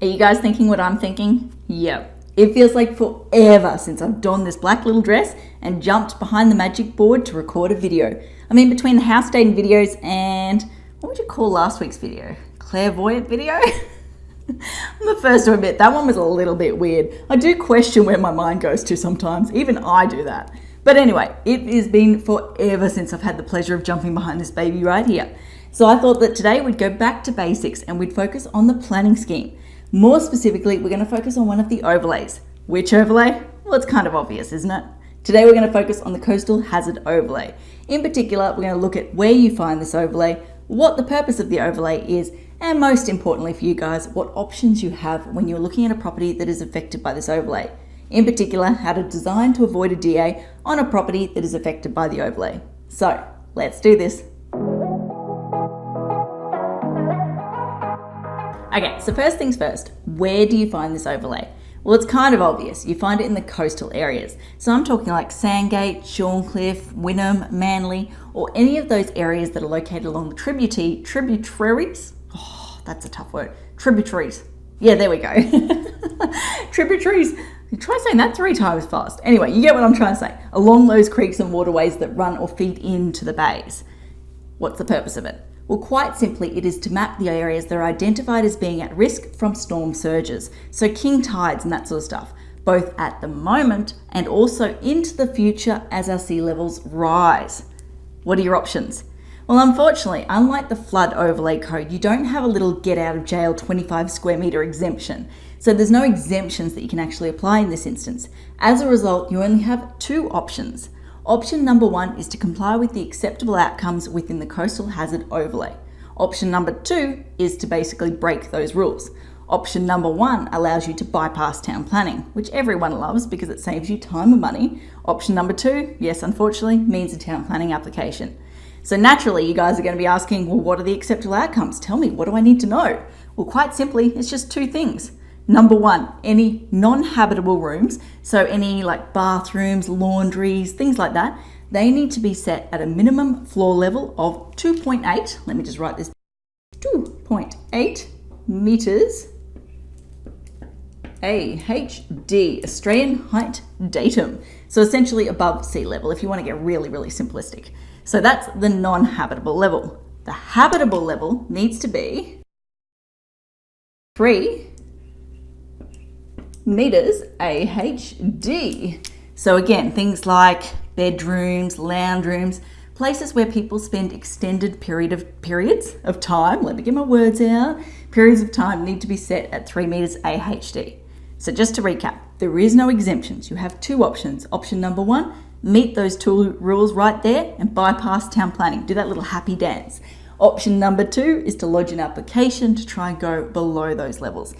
Are you guys thinking what I'm thinking? Yep. It feels like forever since I've donned this black little dress and jumped behind the magic board to record a video. I mean, between the house dating videos and, what would you call last week's video? Clairvoyant video? I'm the first to admit that one was a little bit weird. I do question where my mind goes to sometimes. Even I do that. But anyway, it has been forever since I've had the pleasure of jumping behind this baby right here. So I thought that today we'd go back to basics and we'd focus on the planning scheme. More specifically, we're going to focus on one of the overlays. Which overlay? Well, it's kind of obvious, isn't it? Today we're going to focus on the coastal hazard overlay. In particular, we're going to look at where you find this overlay, what the purpose of the overlay is, and most importantly for you guys, what options you have when you're looking at a property that is affected by this overlay. In particular, how to design to avoid a DA on a property that is affected by the overlay. So, let's do this. Okay, so first things first, where do you find this overlay? Well, it's kind of obvious. You find it in the coastal areas. So I'm talking like Sandgate, Shorncliffe, Wynnum, Manly, or any of those areas that are located along the tributaries. Oh, that's a tough word. Tributaries. Yeah, there we go. Tributaries. Try saying that 3 times fast. Anyway, you get what I'm trying to say. Along those creeks and waterways that run or feed into the bays. What's the purpose of it? Well, quite simply, it is to map the areas that are identified as being at risk from storm surges, so king tides and that sort of stuff, both at the moment and also into the future as our sea levels rise. What are your options? Well, unfortunately, unlike the flood overlay code, you don't have a little get out of jail 25 square metre exemption. So there's no exemptions that you can actually apply in this instance. As a result, you only have 2 options. Option number 1 is to comply with the acceptable outcomes within the coastal hazard overlay. Option number 2 is to basically break those rules. Option number 1 allows you to bypass town planning, which everyone loves because it saves you time and money. Option number 2, yes, unfortunately, means a town planning application. So naturally, you guys are going to be asking, well, what are the acceptable outcomes? Tell me, what do I need to know? Well, quite simply, it's just 2 things. Number 1, any non-habitable rooms, so any like bathrooms, laundries, things like that, they need to be set at a minimum floor level of 2.8, let me just write this, 2.8 metres AHD, Australian Height Datum. So essentially above sea level, if you want to get really, really simplistic. So that's the non-habitable level. The habitable level needs to be 3 meters AHD. So again, things like bedrooms, lounge rooms, places where people spend extended periods of time, let me get my words out, periods of time need to be set at 3 meters AHD. So just to recap, there is no exemptions. You have 2 options. Option number 1, meet those 2 rules right there and bypass town planning. Do that little happy dance. Option number 2 is to lodge an application to try and go below those levels.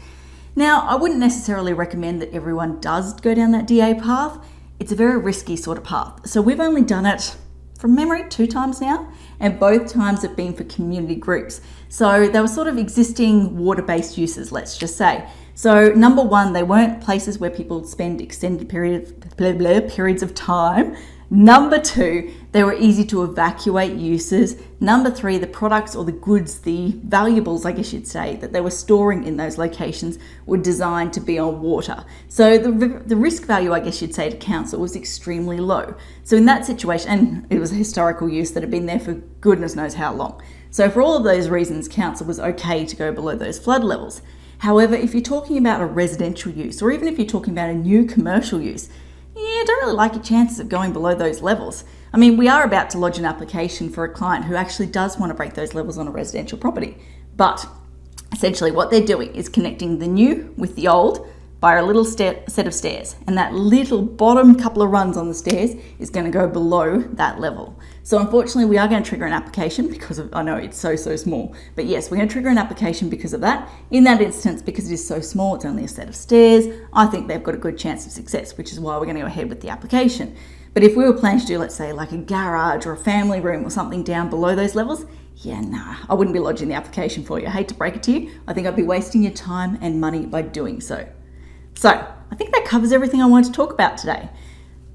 Now, I wouldn't necessarily recommend that everyone does go down that DA path. It's a very risky sort of path. So we've only done it from memory 2 times now, and both times have been for community groups. So they were sort of existing water-based uses, let's just say. So number 1, they weren't places where people spend extended periods of time. Number 2, they were easy to evacuate uses. Number 3, the products or the goods, the valuables, I guess you'd say, that they were storing in those locations were designed to be on water. So the risk value, I guess you'd say, to council was extremely low. So in that situation, and it was a historical use that had been there for goodness knows how long. So for all of those reasons, council was okay to go below those flood levels. However, if you're talking about a residential use, or even if you're talking about a new commercial use, I don't really like your chances of going below those levels. I mean, we are about to lodge an application for a client who actually does want to break those levels on a residential property. But essentially what they're doing is connecting the new with the old by a little set of stairs. And that little bottom couple of runs on the stairs is going to go below that level. So unfortunately, we are going to trigger an application because of, I know it's so small, but yes, we're going to trigger an application because of that. In that instance, because it is so small, it's only a set of stairs, I think they've got a good chance of success, which is why we're going to go ahead with the application. But if we were planning to do, let's say, like a garage or a family room or something down below those levels, yeah, nah, I wouldn't be lodging the application for you. I hate to break it to you. I think I'd be wasting your time and money by doing so. So I think that covers everything I wanted to talk about today.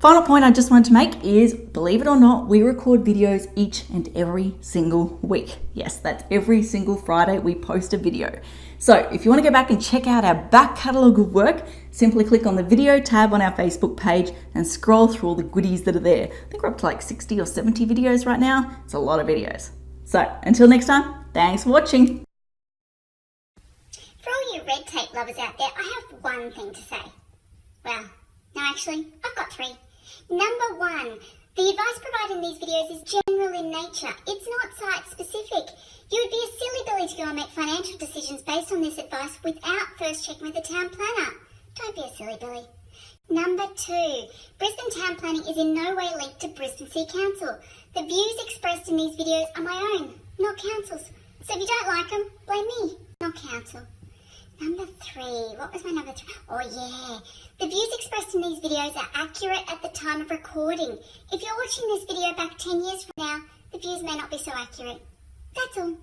Final point I just wanted to make is, believe it or not, we record videos each and every single week. Yes, that's every single Friday we post a video. So if you want to go back and check out our back catalogue of work, simply click on the video tab on our Facebook page and scroll through all the goodies that are there. I think we're up to like 60 or 70 videos right now. It's a lot of videos. So until next time, thanks for watching. For all you red tape lovers out there, I have one thing to say. Well, no, actually, I've got three. Number one, the advice provided in these videos is general in nature. It's not site specific. You would be a silly Billy to go and make financial decisions based on this advice without first checking with the town planner. Don't be a silly Billy. Number two, Brisbane town planning is in no way linked to Brisbane City Council. The views expressed in these videos are my own, not council's. So if you don't like them, blame me, not council. Number three, what was my number three? Oh yeah, the views expressed in these videos are accurate at the time of recording. If you're watching this video back 10 years from now, the views may not be so accurate. That's all.